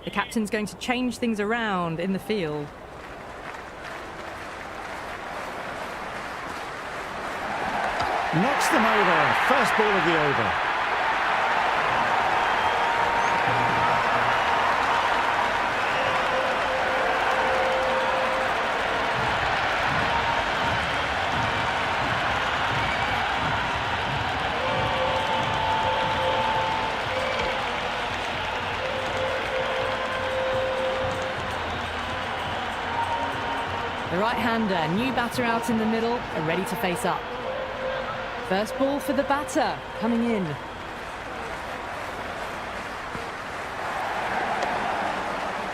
The captain's going to change things around in the field. Knocks them over. First ball of the over. The right-hander, new batter out in the middle, are ready to face up. First ball for the batter, coming in.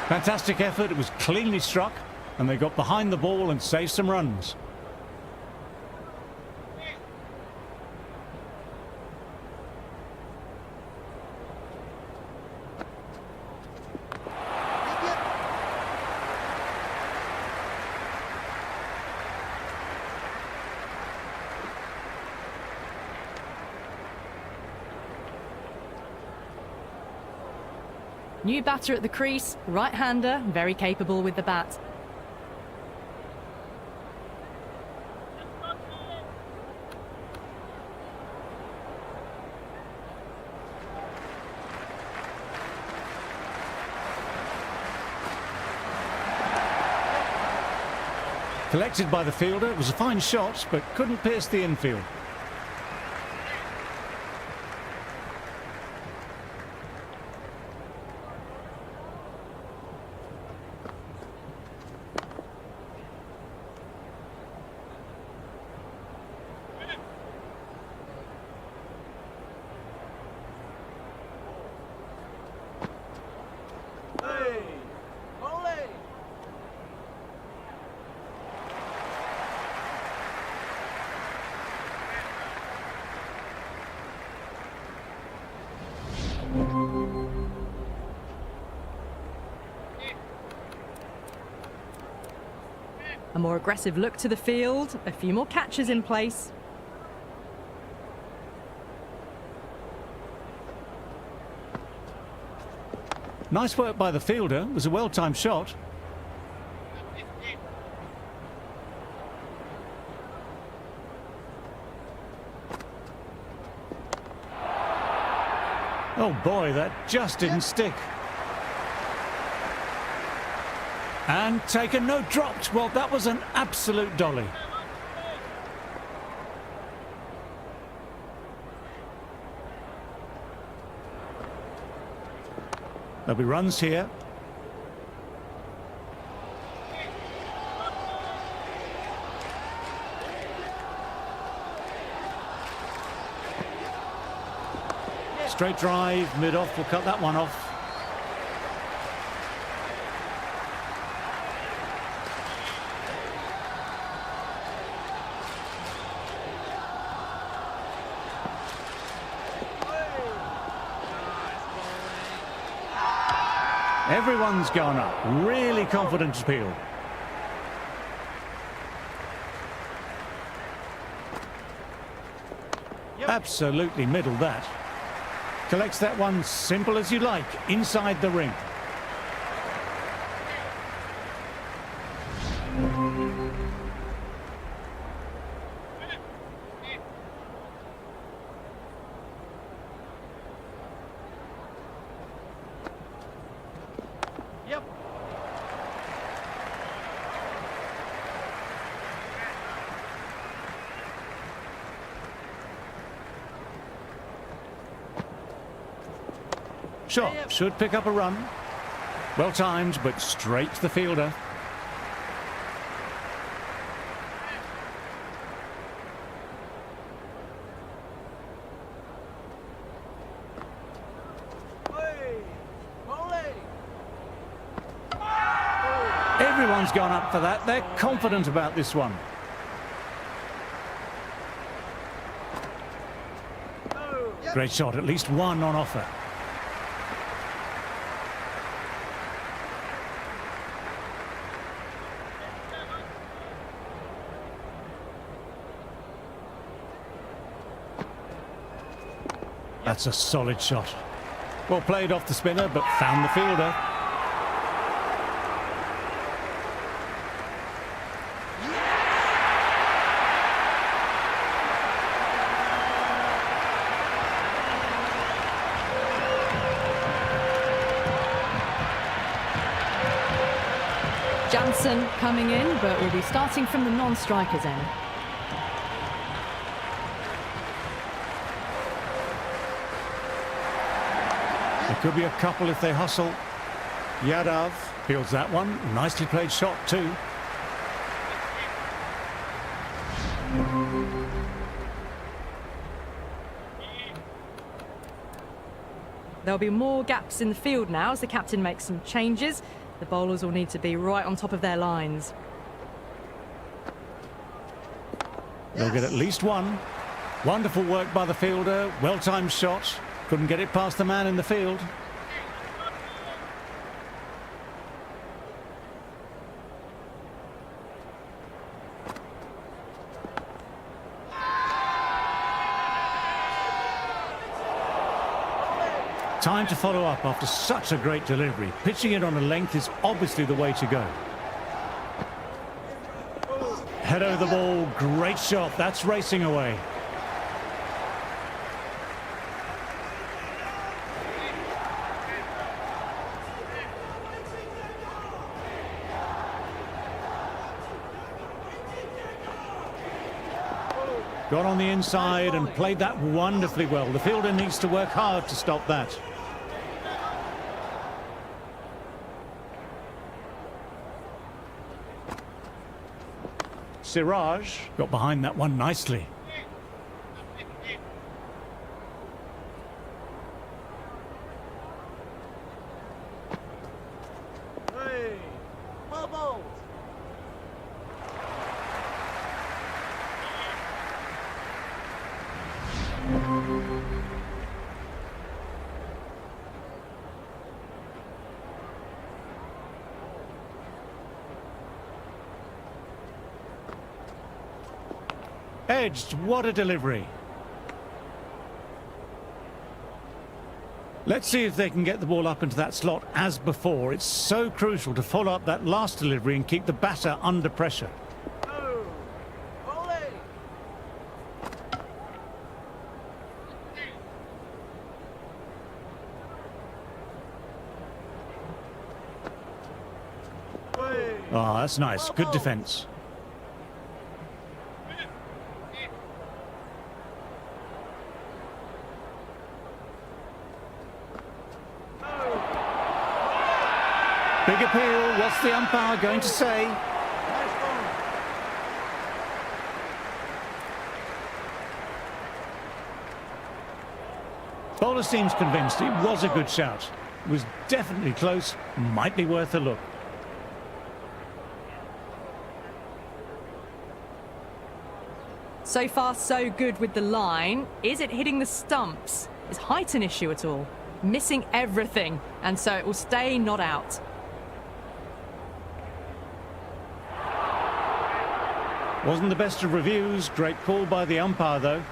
Fantastic effort, it was cleanly struck, and they got behind the ball and saved some runs. New batter at the crease, right-hander, very capable with the bat. Collected by the fielder, it was a fine shot, but couldn't pierce the infield. A more aggressive look to the field, a few more catches in place. Nice work by the fielder, it was a well-timed shot. Oh boy, that just didn't stick. And taken, no, dropped. Well, that was an absolute dolly. There'll be runs here. Straight drive, mid-off, we'll cut that one off. Everyone's gone up. Really confident appeal. Absolutely middled that. Collects that one simple as you like, inside the ring. Shot should pick up a run. Well timed, but straight to the fielder. Everyone's gone up for that. They're confident about this one. Great shot, at least one on offer. That's a solid shot. Well played off the spinner, but found the fielder. Jansen coming in, but will be starting from the non-strikers end. There could be a couple if they hustle. Yadav fields that one. Nicely played shot too. There'll be more gaps in the field now as the captain makes some changes. The bowlers will need to be right on top of their lines. They'll get at least one. Wonderful work by the fielder. Well-timed shot. Couldn't get it past the man in the field. Time to follow up after such a great delivery. Pitching it on a length is obviously the way to go. Head over the ball, great shot. That's racing away. Got on the inside and played that wonderfully well. The fielder needs to work hard to stop that. Siraj got behind that one nicely. Hey, well bowled. Edged, what a delivery. Let's see if they can get the ball up into that slot as before. It's so crucial to follow up that last delivery and keep the batter under pressure. Oh, ole. Oh, that's nice. Good defence. Big appeal. What's the umpire going to say? Bowler seems convinced it was a good shout. It was definitely close. Might be worth a look. So far, so good with the line. Is it hitting the stumps? Is height an issue at all? Missing everything, and so it will stay not out. Wasn't the best of reviews. Great call by the umpire, though.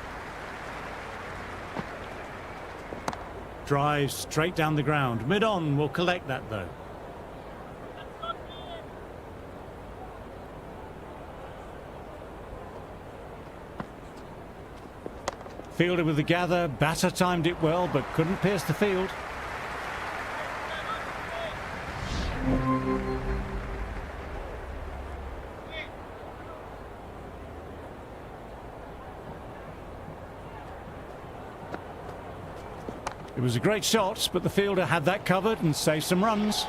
Drive straight down the ground. Mid-on will collect that, though. Fielder with the gather. Batter timed it well, but couldn't pierce the field. It was a great shot, but the fielder had that covered and saved some runs.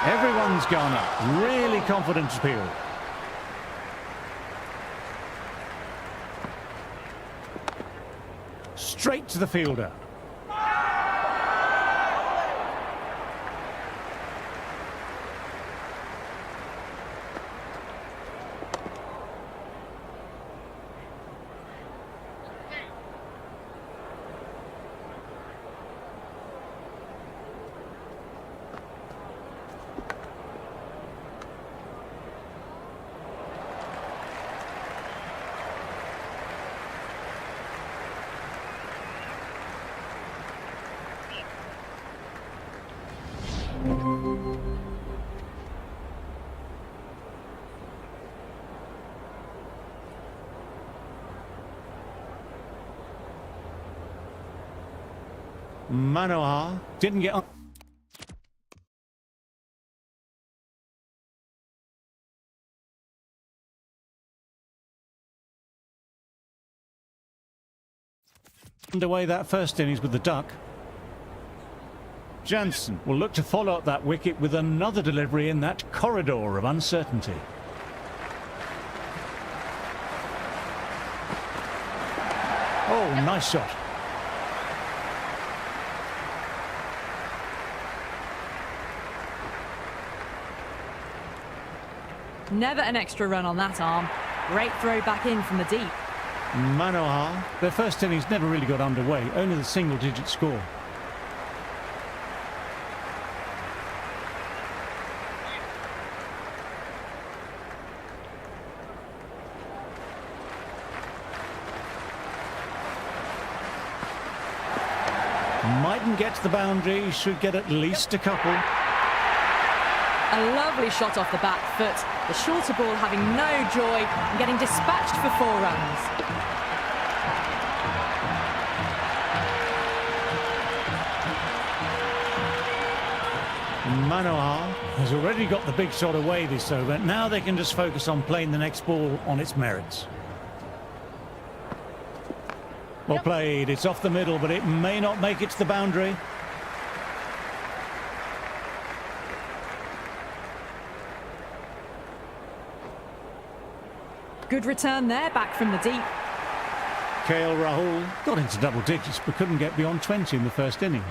Everyone runs garner. Really confident appeal. Straight to the fielder. Manohar didn't get on. Underway that first innings with the duck. Jansen will look to follow up that wicket with another delivery in that corridor of uncertainty. Oh, nice shot. Never an extra run on that arm. Great throw back in from the deep. Manohar, their first innings never really got underway, only the single-digit score. Mightn't get to the boundary, should get at least a couple. A lovely shot off the back foot. The shorter ball having no joy and getting dispatched for 4 runs. Manohar has already got the big shot away this over. Now they can just focus on playing the next ball on its merits. Well played. It's off the middle, but it may not make it to the boundary. Good return there, back from the deep. KL Rahul got into double digits, but couldn't get beyond 20 in the first innings.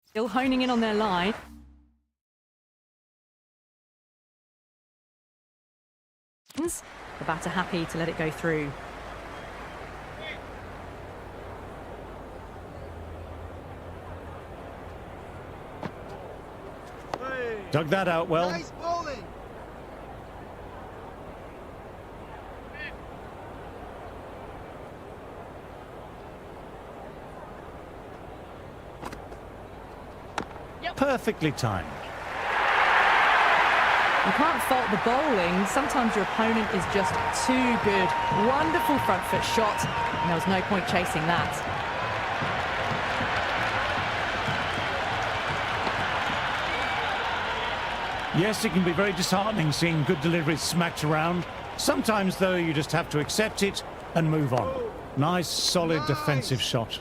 Still honing in on their line. The batter happy to let it go through. Hey. Dug that out well. Nice bowling. Perfectly timed. You can't fault the bowling. Sometimes your opponent is just too good. Wonderful front foot shot, and there was no point chasing that. Yes, it can be very disheartening seeing good deliveries smacked around. Sometimes, though, you just have to accept it and move on. Nice, solid defensive shot.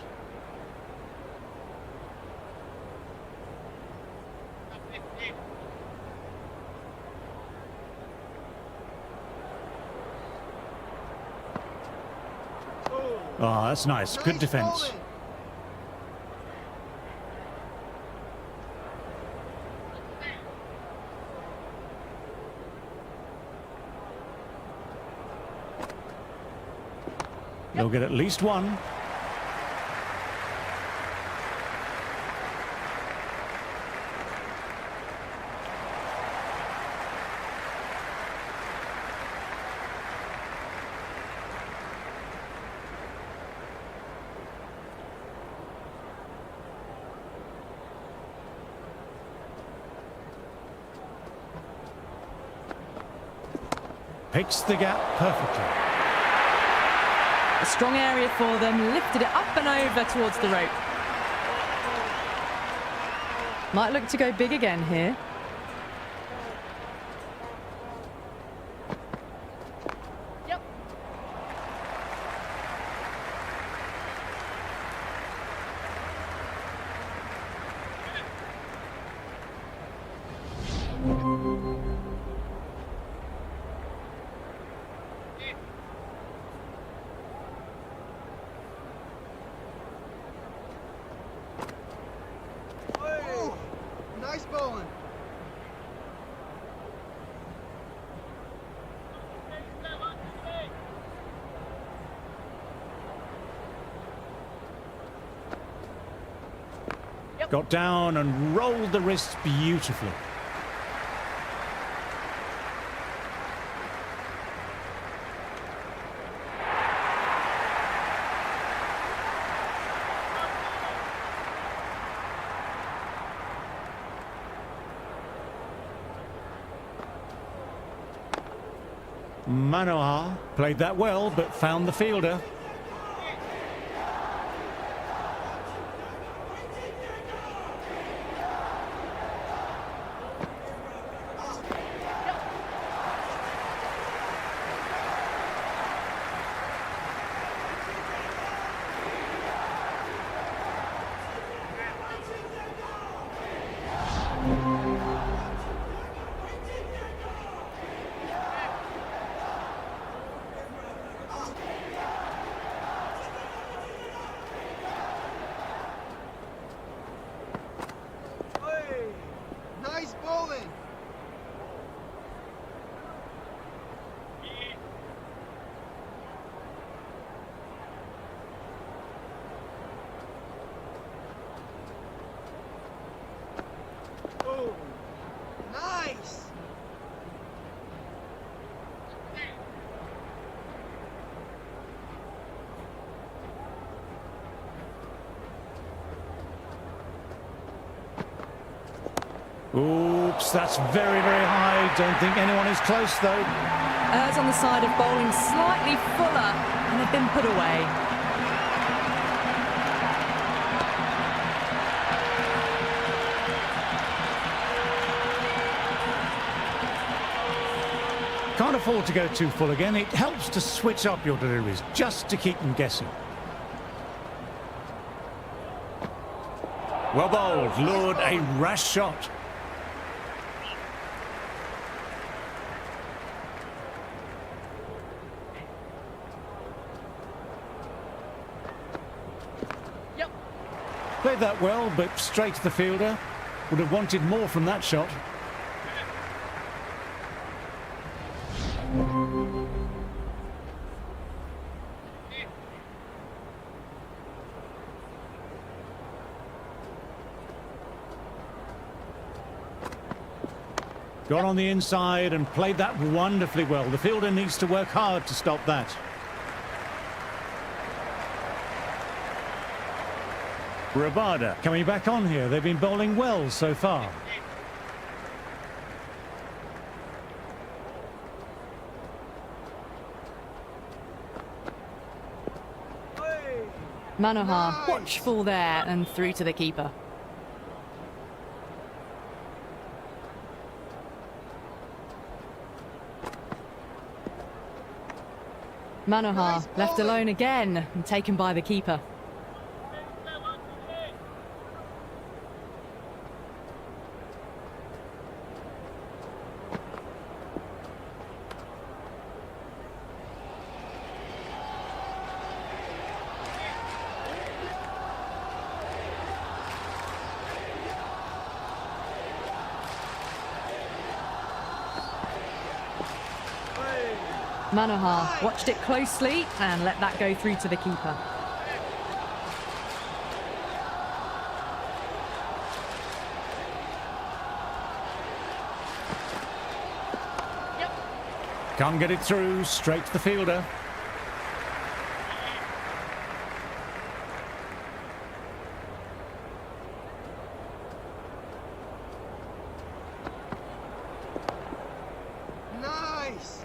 Oh, that's nice. Good defence. You'll get at least one. Picks the gap perfectly. A strong area for them, lifted it up and over towards the rope. Might look to go big again here. Yep. Hey, nice bowling. Got down and rolled the wrists beautifully. Manohar played that well, but found the fielder. Hey, nice bowling. Oh, nice. Oops, that's very, very high. Don't think anyone is close, though. Errs on the side of bowling slightly fuller, and they've been put away. Can't afford to go too full again. It helps to switch up your deliveries, just to keep them guessing. Well bowled, lured a rash shot. Yep. Played that well, but straight to the fielder. Would have wanted more from that shot. Got on the inside and played that wonderfully well. The fielder needs to work hard to stop that. Rabada coming back on here. They've been bowling well so far. Hey, Manohar, nice. watchful there and through to the keeper. Manohar Nice left bowling. alone again and taken by the keeper. hey, Manohar watched it closely and let that go through to the keeper. Can't get it through, straight to the fielder. nice.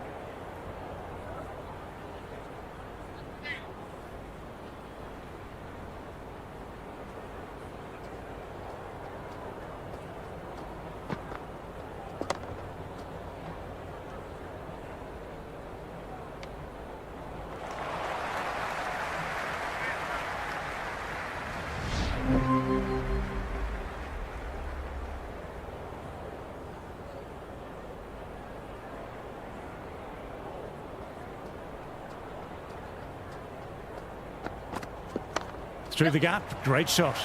Through the gap, great shot.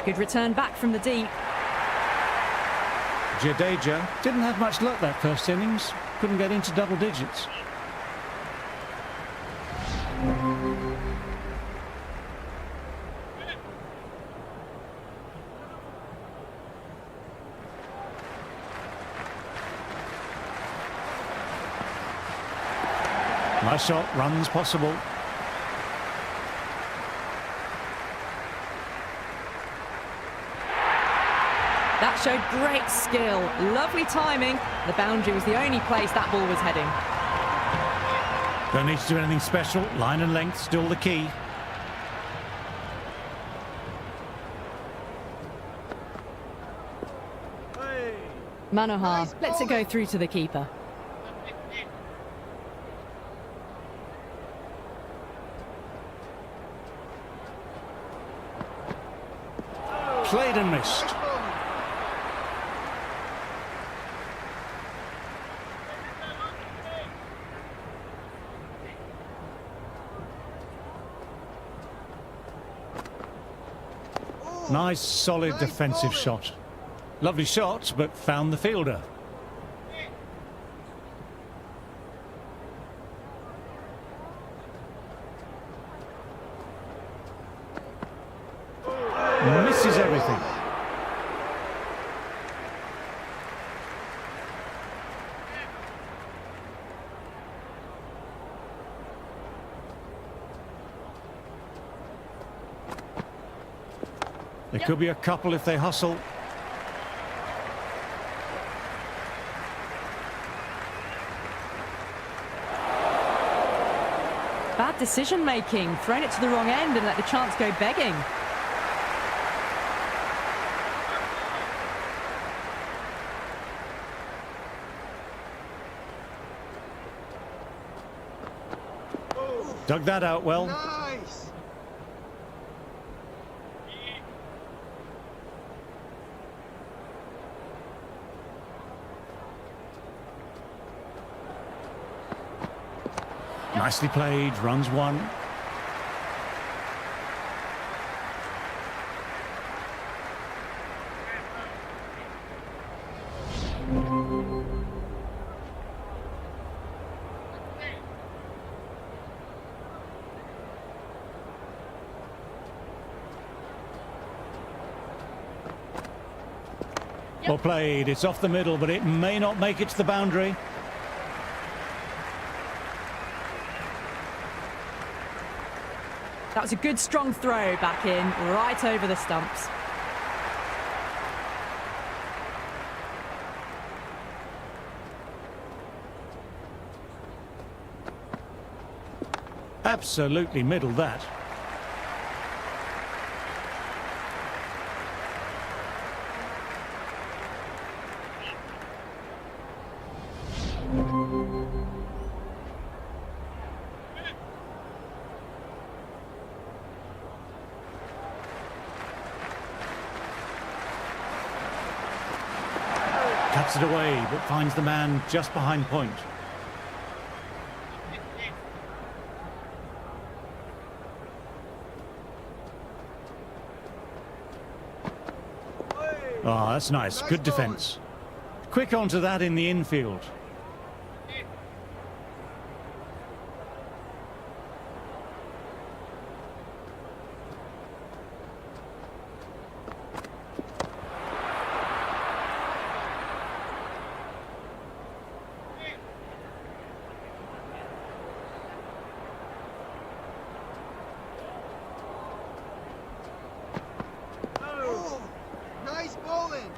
Good return back from the deep. Jadeja didn't have much luck that first innings. Couldn't get into double digits. Nice shot, runs possible. That showed great skill, lovely timing. The boundary was the only place that ball was heading. Don't need to do anything special. Line and length still the key. Hey. Manohar Nice lets it ball. go through to the keeper. Played and missed. Nice bowling. Oh, Nice, solid nice defensive bowling. shot. Lovely shot, but found the fielder. Misses everything. There could be a couple if they hustle. Bad decision making, thrown it to the wrong end and let the chance go begging. Dug that out well. Nice. Nicely played, runs one. Well played, it's off the middle, but it may not make it to the boundary. That was a good strong throw back in, right over the stumps. Absolutely middled that. Cuts it away, but finds the man just behind point. Hey. Ah, that's nice. Nice Good ball. defence. Quick onto that in the infield. Oh, nice bowling.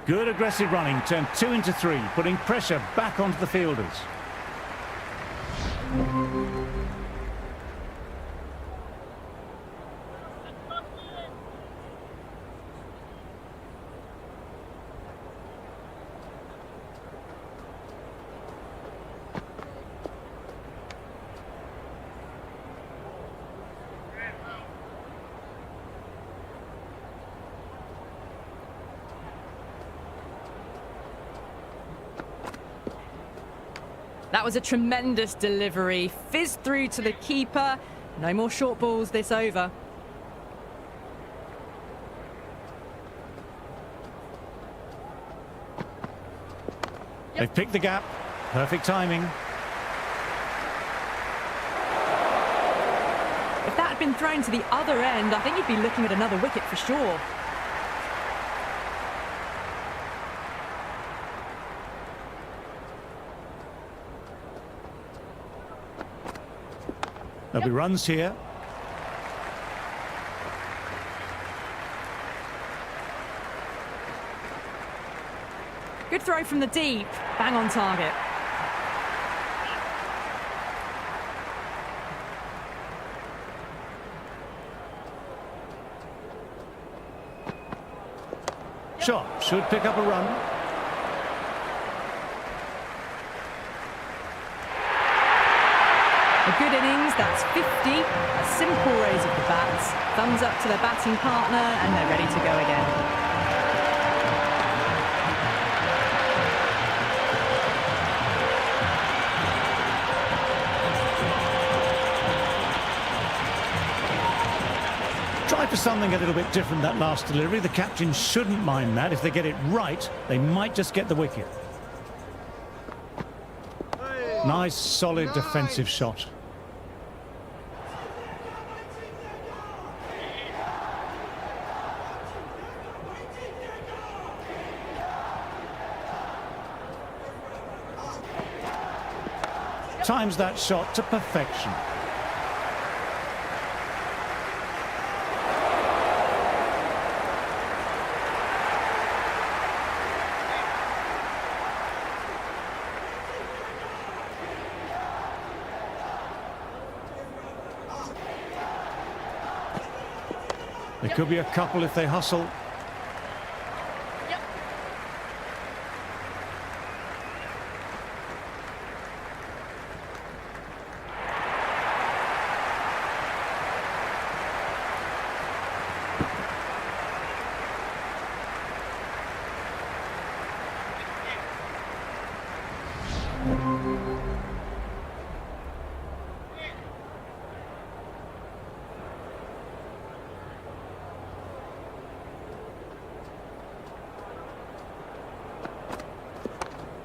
Good aggressive running, turned 2 into 3, putting pressure back onto the fielders. That was a tremendous delivery. Fizzed through to the keeper. No more short balls this over. They've picked the gap. Perfect timing. If that had been thrown to the other end, I think you'd be looking at another wicket for sure. There'll be runs here. Good throw from the deep. Bang on target. Shot should pick up a run. A good innings, that's 50. A simple raise of the bats. Thumbs up to their batting partner, and they're ready to go again. Try for something a little bit different that last delivery. The captain shouldn't mind that. If they get it right, they might just get the wicket. Nice, solid defensive shot. Times that shot to perfection. There could be a couple if they hustle.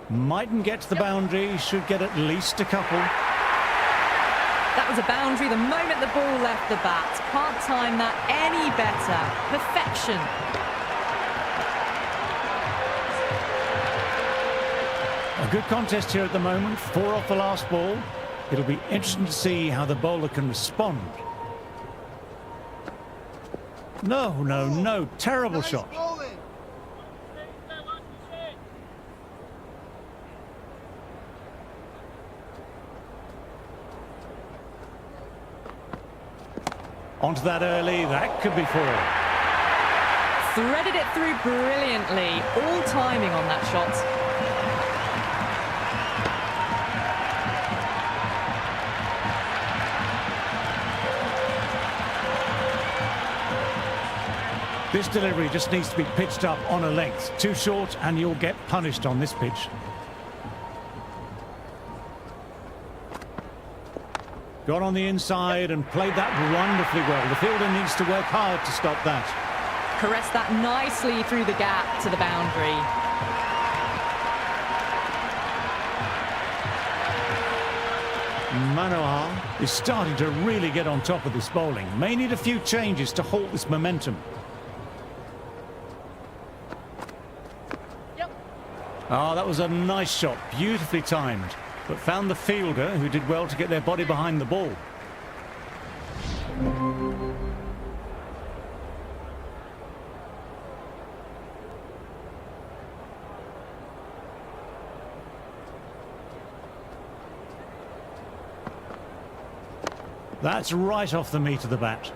Mightn't get to the boundary, should get at least a couple. That was a boundary the moment the ball left the bat. Can't time that any better. Perfection. A good contest here at the moment, 4 off the last ball. It'll be interesting to see how the bowler can respond. No, terrible Nice shot. bowling. Onto that early, that could be 4. Threaded it through brilliantly. All timing on that shot. This delivery just needs to be pitched up on a length. Too short and you'll get punished on this pitch. Got on the inside and played that wonderfully well. The fielder needs to work hard to stop that. Caressed that nicely through the gap to the boundary. Manohar is starting to really get on top of this bowling. May need a few changes to halt this momentum. Ah, that was a nice shot, beautifully timed, but found the fielder, who did well to get their body behind the ball. That's right off the meat of the bat.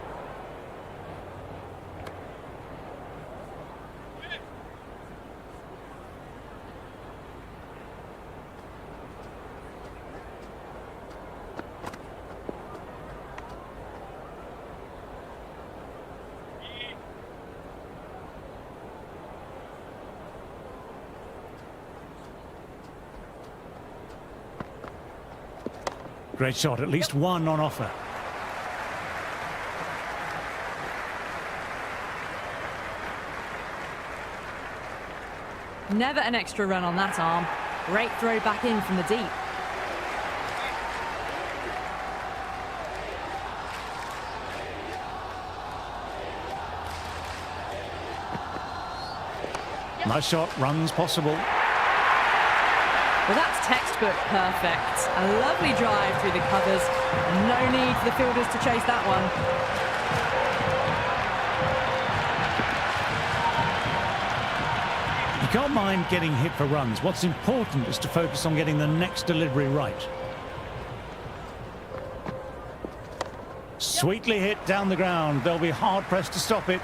Great shot, at least one on offer. Never an extra run on that arm. Great throw back in from the deep. Nice shot, runs possible. Well, that's textbook perfect. A lovely drive through the covers. No need for the fielders to chase that one. You can't mind getting hit for runs. What's important is to focus on getting the next delivery right. Sweetly hit down the ground. They'll be hard-pressed to stop it.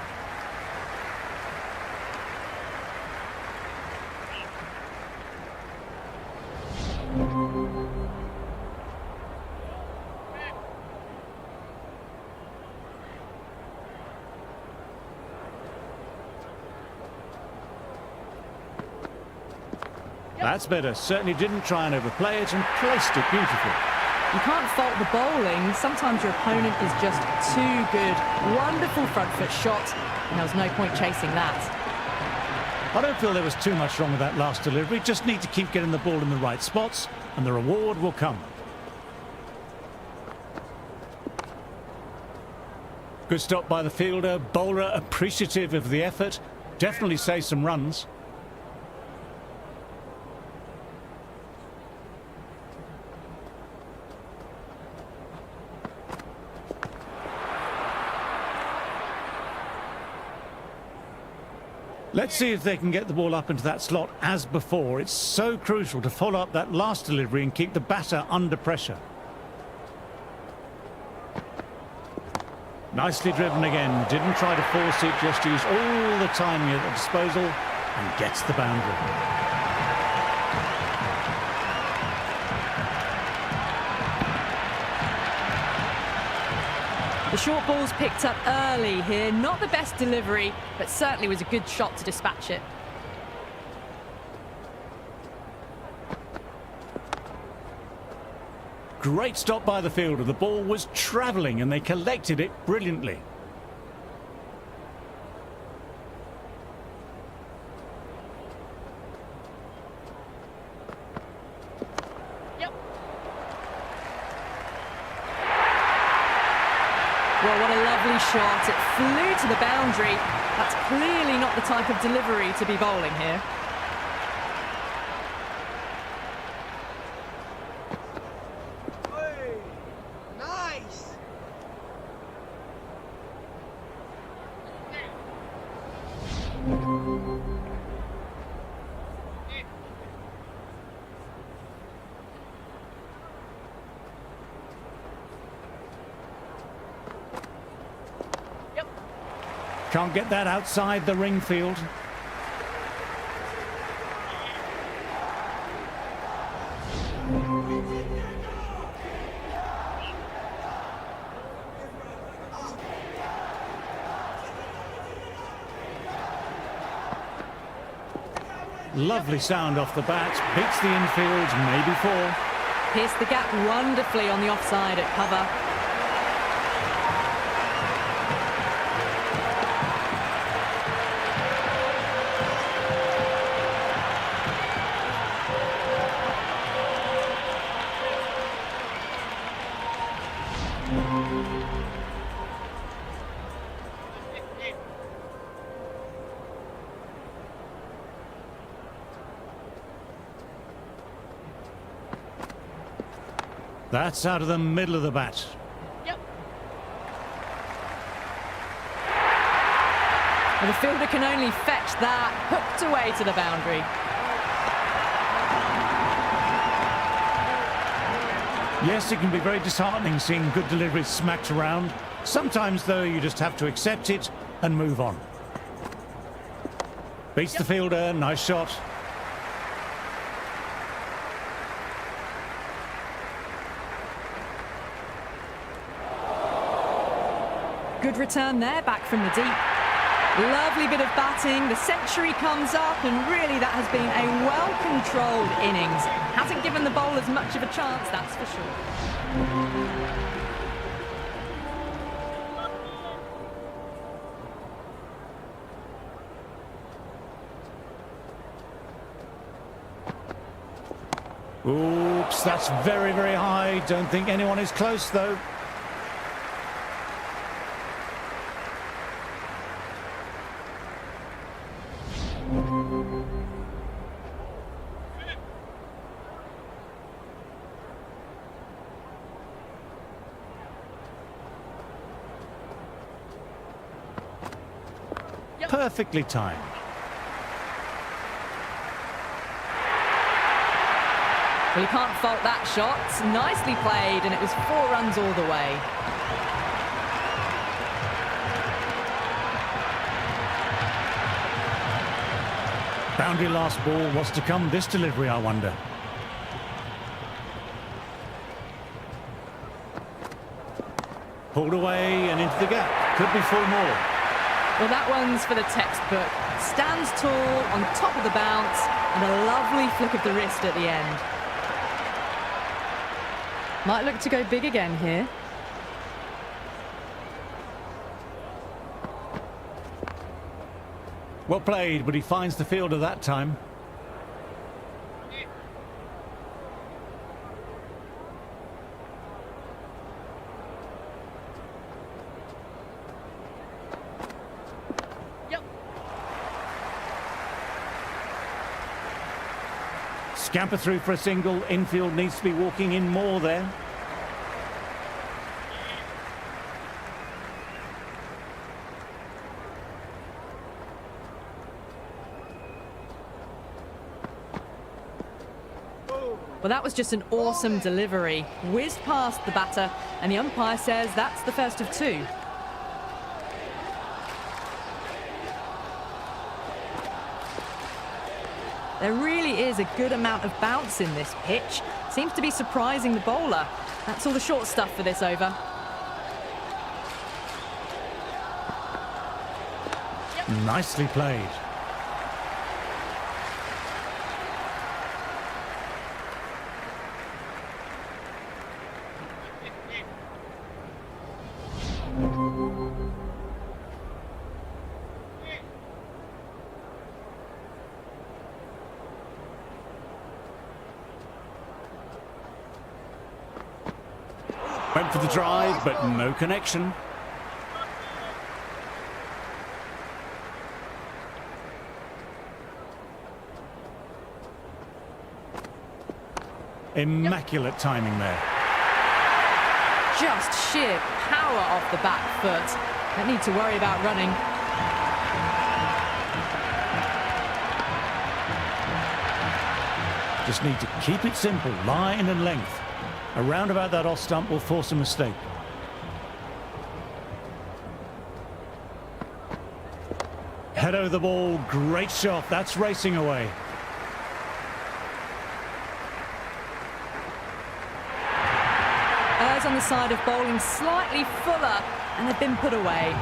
That's better. Certainly didn't try and overplay it and placed it beautifully. You can't fault the bowling. Sometimes your opponent is just too good. Wonderful front foot shot, and there was no point chasing that. I don't feel there was too much wrong with that last delivery. Just need to keep getting the ball in the right spots, and the reward will come. Good stop by the fielder. Bowler appreciative of the effort. Definitely saves some runs. Let's see if they can get the ball up into that slot as before. It's so crucial to follow up that last delivery and keep the batter under pressure. Nicely driven again. Didn't try to force it, just used all the timing at the disposal and gets the boundary. The short ball's picked up early here. Not the best delivery, but certainly was a good shot to dispatch it. Great stop by the fielder. The ball was travelling and they collected it brilliantly. Well, what a lovely shot. It flew to the boundary. That's clearly not the type of delivery to be bowling here. Hey, nice. Can't get that outside the ring field. Lovely sound off the bat, beats the infield, maybe four. Pierced the gap wonderfully on the offside at cover. That's out of the middle of the bat. And the fielder can only fetch that, hooked away to the boundary. Yes, it can be very disheartening seeing good deliveries smacked around. Sometimes, though, you just have to accept it and move on. Beats the fielder, nice shot. Good return there, back from the deep. Lovely bit of batting, the century comes up, and really that has been a well-controlled innings. Hasn't given the bowlers much of a chance, that's for sure. Oops, that's very, very high. Don't think anyone is close, though. Perfectly timed. Well, you can't fault that shot. Nicely played, and it was 4 runs all the way. Boundary last ball. What's to come this delivery, I wonder? Pulled away and into the gap. Could be 4 more. Well, that one's for the textbook. Stands tall on top of the bounce, and a lovely flick of the wrist at the end. Might look to go big again here. Well played, but he finds the fielder that time. Scamper through for a single. Infield needs to be walking in more there. Well, that was just an awesome delivery. Whizzed past the batter, and the umpire says that's the first of 2. There really is a good amount of bounce in this pitch. Seems to be surprising the bowler. That's all the short stuff for this over. Nicely played. Went for the drive, but no connection. Immaculate timing there. Just sheer power off the back foot. Don't need to worry about running. Just need to keep it simple, line and length. Around about that off stump will force a mistake. Head over the ball, great shot, that's racing away. Errs on the side of bowling slightly fuller, and they've been put away.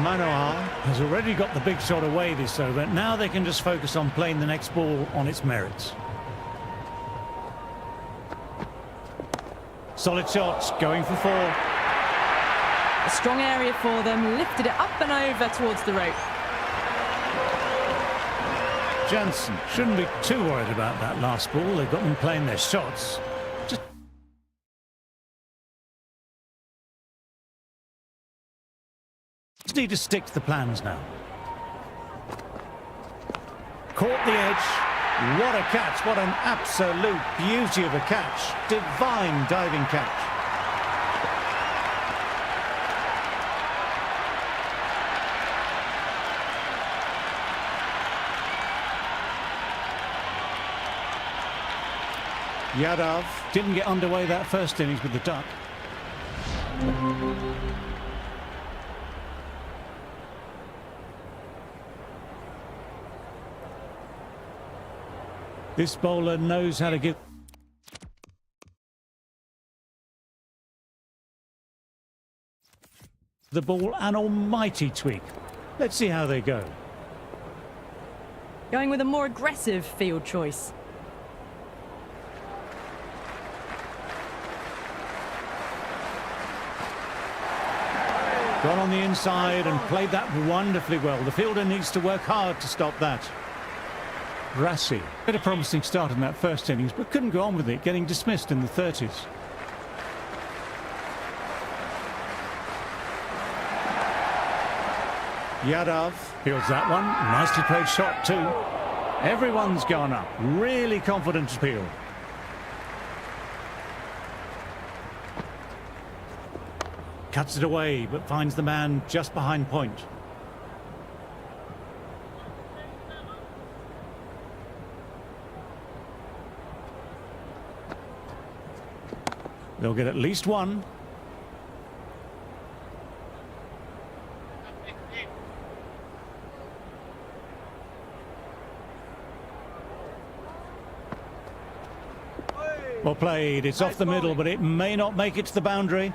Manohar has already got the big shot away this over. Now they can just focus on playing the next ball on its merits. Solid shots, going for 4. A strong area for them, lifted it up and over towards the rope. Jansen shouldn't be too worried about that last ball. They've got them playing their shots. Just need to stick to the plans now. Caught the edge. What a catch. What an absolute beauty of a catch. Divine diving catch. Yadav didn't get underway that first innings with the duck. This bowler knows how to give the ball an almighty tweak. Let's see how they go. Going with a more aggressive field choice. Gone on the inside and played that wonderfully well. The fielder needs to work hard to stop that. Rassi had a promising start in that first innings, but couldn't go on with it, getting dismissed in the 30s. Yadav fields that one. Nicely played shot too. Everyone's gone up. Really confident appeal. Cuts it away, but finds the man just behind point. They'll get at least one. Well played. It's off the middle, but it may not make it to the boundary.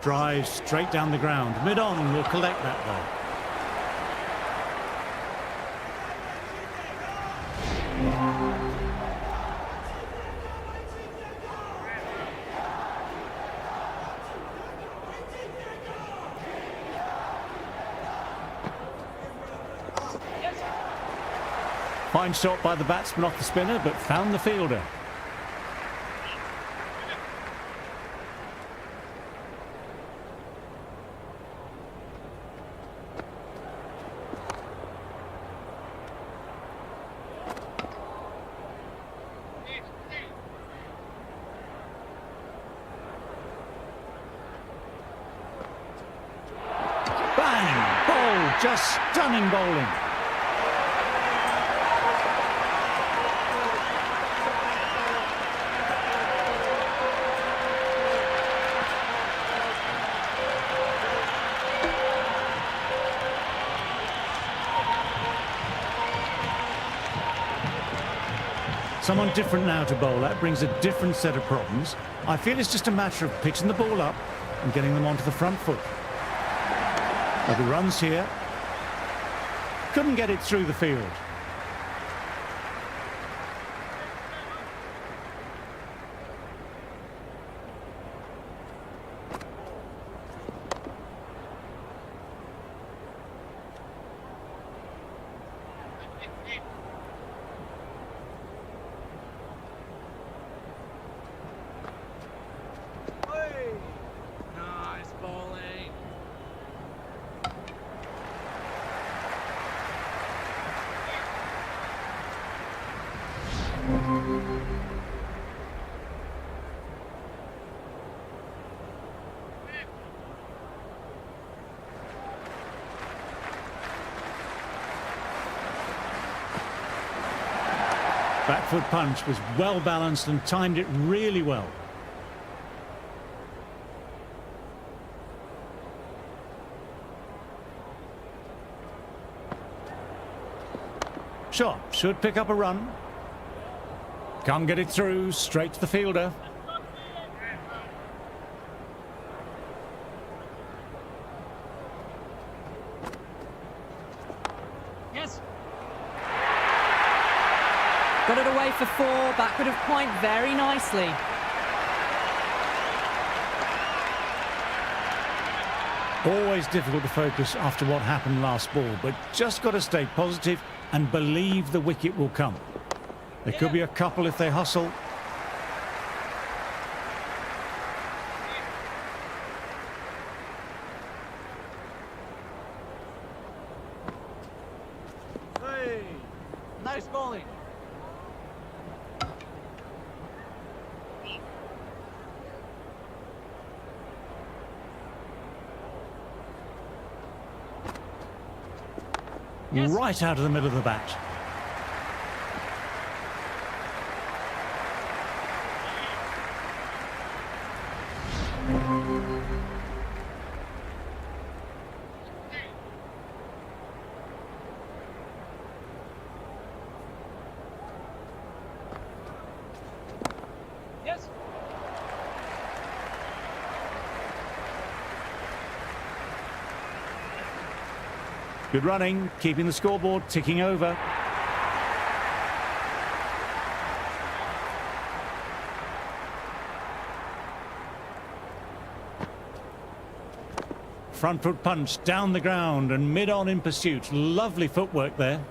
Drives straight down the ground. Mid-on will collect that ball. Fine shot by the batsman off the spinner, but found the fielder. Bang! Ball, just stunning bowling. Someone different now to bowl. That brings a different set of problems. I feel it's just a matter of pitching the ball up and getting them onto the front foot. There'll be runs here. Couldn't get it through the field. Nice bowling. Back foot punch was well balanced and timed it really well. Shot should pick up a run. Can't get it through, straight to the fielder. Yes. Got it away for four, backward of point very nicely. Always difficult to focus after what happened last ball, but just got to stay positive and believe the wicket will come. There could be a couple if they hustle. Hey, nice bowling. Yes. right out of the middle of the bat. Yes. Good running, keeping the scoreboard ticking over. Front foot punch down the ground and mid-on in pursuit. Lovely footwork there.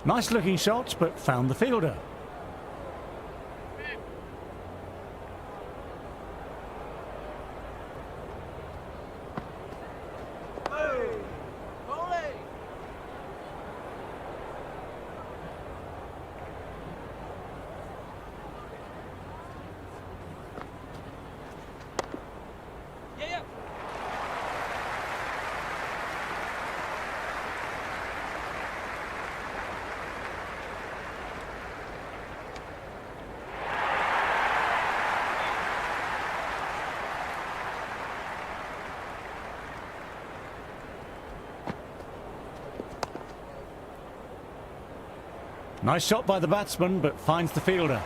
Nice looking shot, but found the fielder. Hey. Bowling. Yeah, yeah. Nice shot by the batsman, but finds the fielder.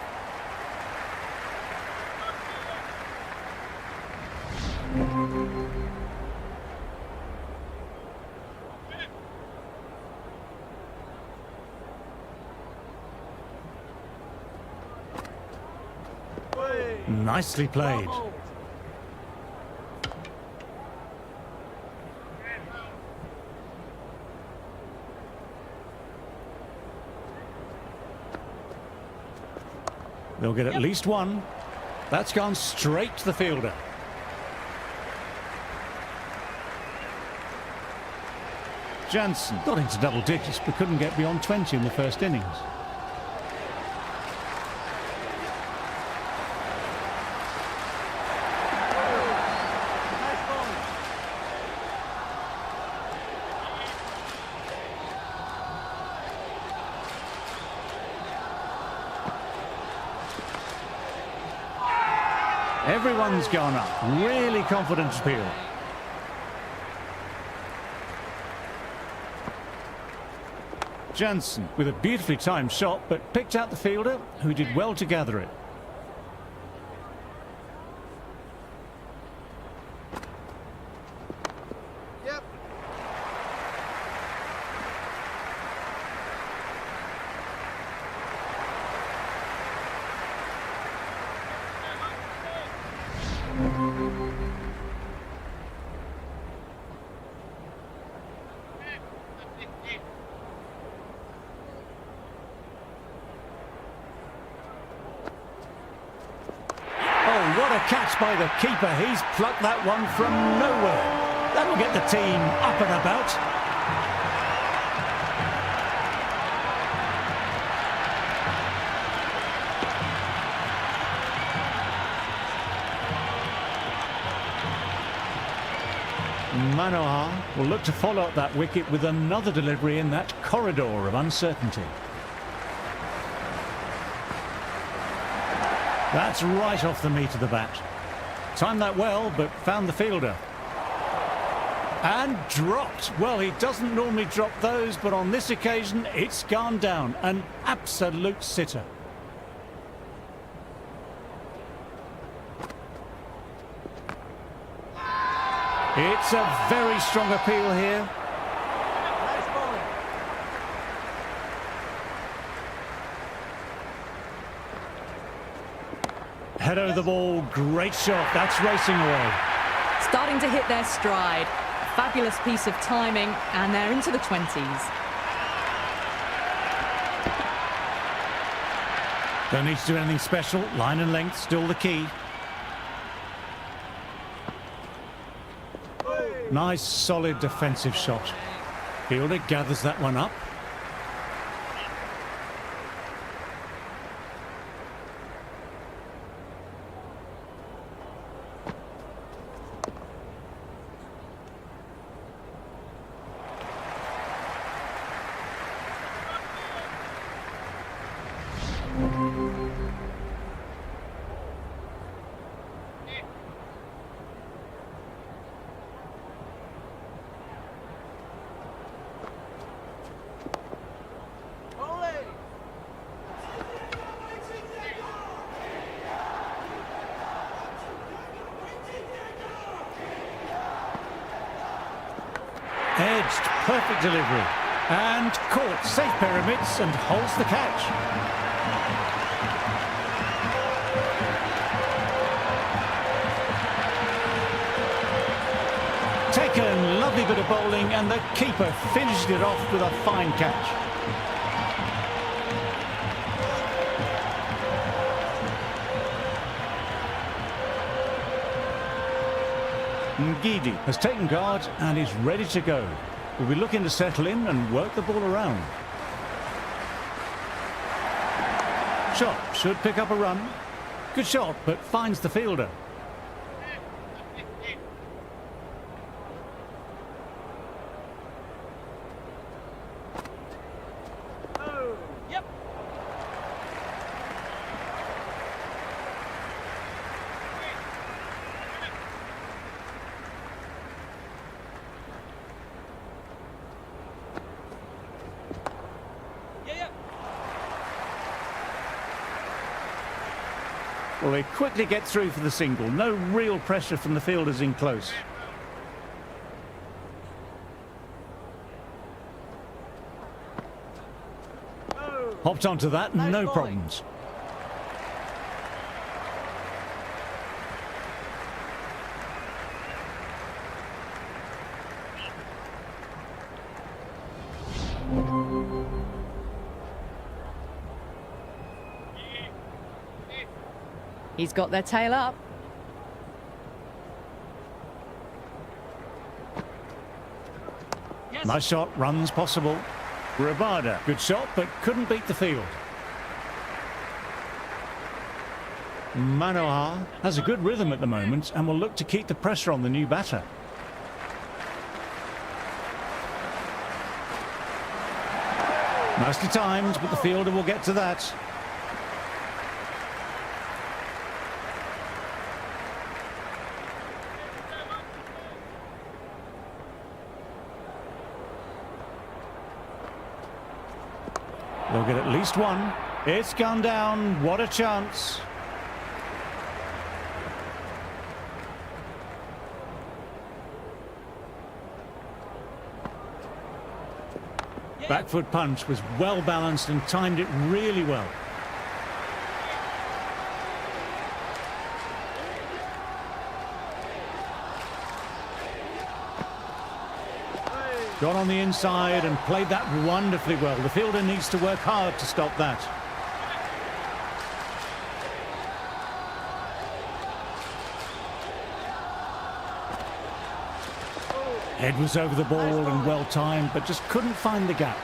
Hey. Nicely played. Bravo. They'll get at least one. That's gone straight to the fielder. Jansen got into double digits but couldn't get beyond 20 in the first innings. Nice bowling. Everyone's gone up. Really confident appeal. Jansen with a beautifully timed shot, but picked out the fielder, who did well to gather it. Yep. Oh, what a catch by the keeper. He's plucked that one from nowhere. That'll get the team up and about. Manohar will look to follow up that wicket with another delivery in that corridor of uncertainty. That's right off the meat of the bat. Timed that well, but found the fielder. And dropped. Well, he doesn't normally drop those, but on this occasion, it's gone down. An absolute sitter. It's a very strong appeal here. Nice bowling. Head over the ball, great shot. That's racing away. Starting to hit their stride. Fabulous piece of timing, and they're into the 20s. Don't need to do anything special. Line and length still the key. Nice, solid defensive shot. Fielder gathers that one up. Edged, perfect delivery. And caught, safe pyramids, and holds the catch. Taken, lovely bit of bowling, and the keeper finished it off with a fine catch. Ngidi has taken guard and is ready to go. We'll be looking to settle in and work the ball around. Shot should pick up a run. Good shot, but finds the fielder. Oh, yep. Well, they quickly get through for the single. No real pressure from the fielders in close. Oh. Hopped onto that, Nice no bowling. problems. He's got their tail up. Yes. Nice shot, runs possible. Rabada, good shot, but couldn't beat the field. Manohar has a good rhythm at the moment and will look to keep the pressure on the new batter. Nicely timed, but the fielder will get to that. They'll get at least one. It's gone down. What a chance. Back foot punch was well balanced and timed it really well. Got on the inside and played that wonderfully well. The fielder needs to work hard to stop that. Head was over the ball and well timed, but just couldn't find the gap.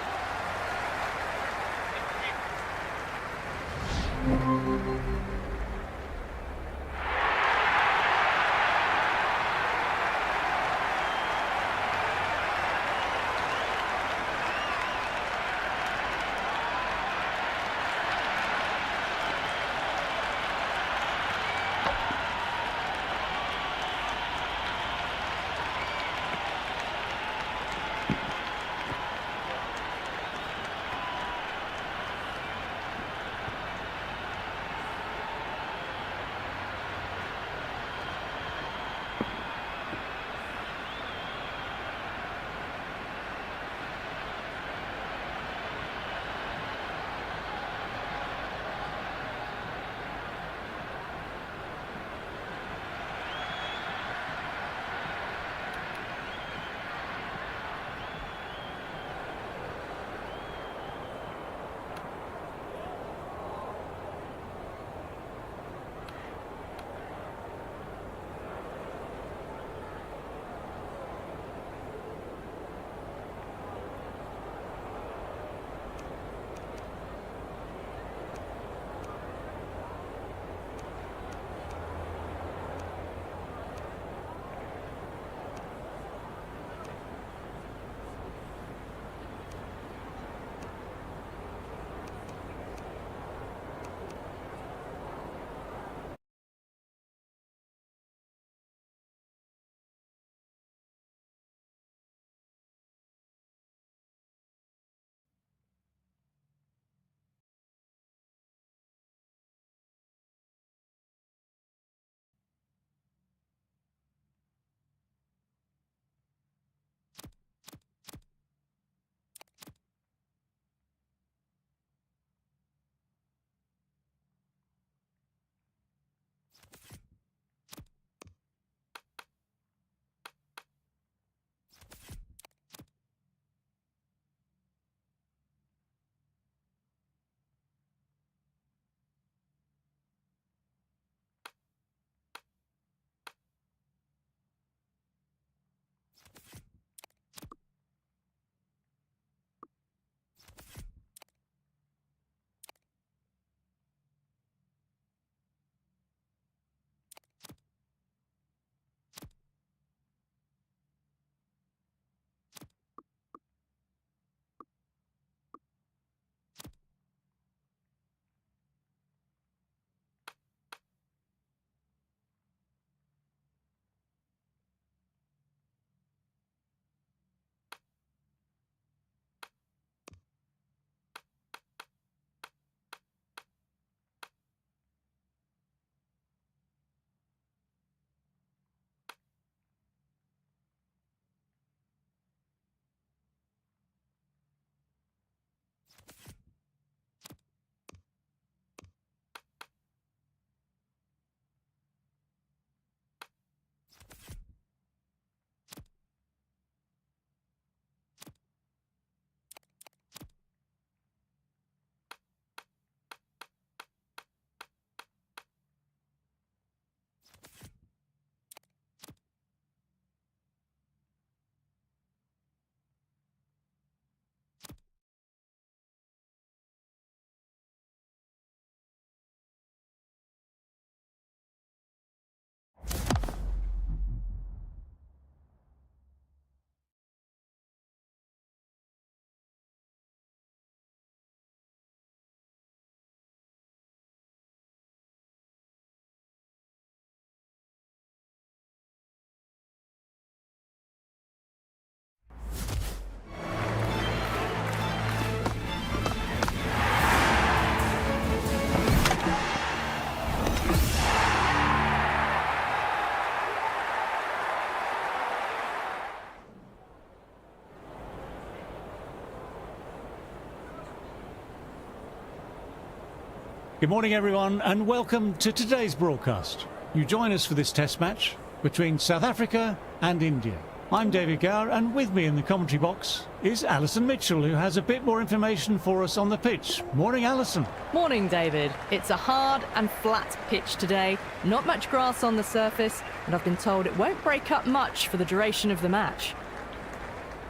Good morning, everyone, and welcome to today's broadcast. You join us for this test match between South Africa and India. I'm David Gower, and with me in the commentary box is Alison Mitchell, who has a bit more information for us on the pitch. Morning, Alison. Morning, David. It's a hard and flat pitch today. Not much grass on the surface, and I've been told it won't break up much for the duration of the match.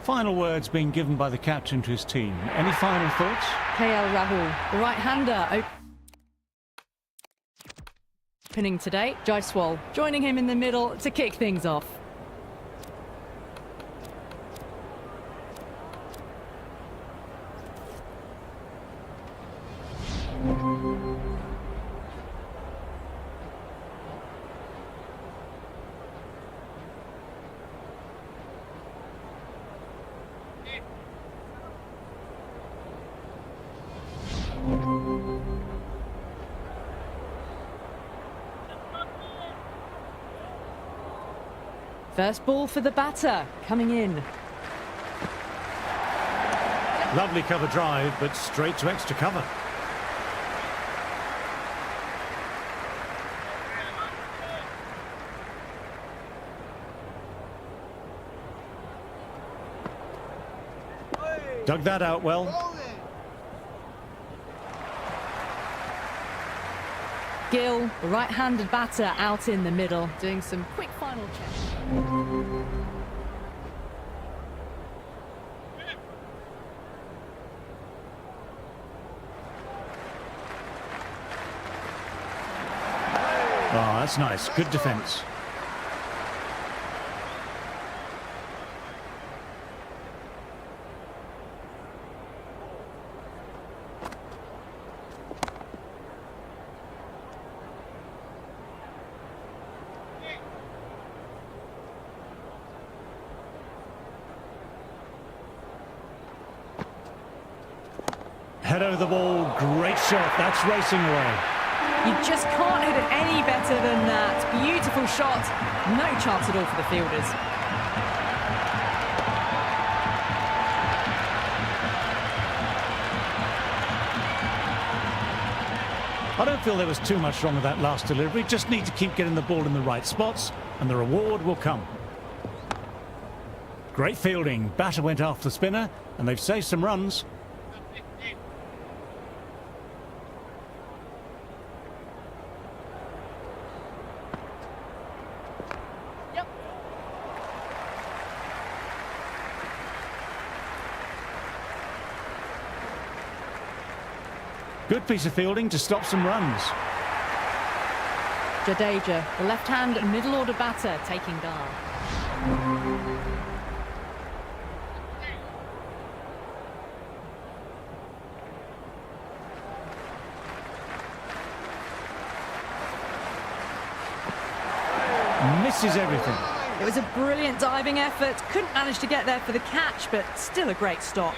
Final words being given by the captain to his team. Any final thoughts? KL Rahul, the right-hander, opening today. Jaiswal joining him in the middle to kick things off. First ball for the batter, coming in. Lovely cover drive, but straight to extra cover. Dug that out well. Gill, the right-handed batter, out in the middle, doing some quick final checks. Oh, that's nice. Good defence. Head over the ball, great shot, that's racing away. You just can't hit it any better than that. Beautiful shot, no chance at all for the fielders. I don't feel there was too much wrong with that last delivery, just need to keep getting the ball in the right spots and the reward will come. Great fielding, batter went after the spinner and they've saved some runs. Good piece of fielding to stop some runs. Jadeja, the left-hand middle-order batter, taking guard. Misses everything. It was a brilliant diving effort. Couldn't manage to get there for the catch, but still a great stop.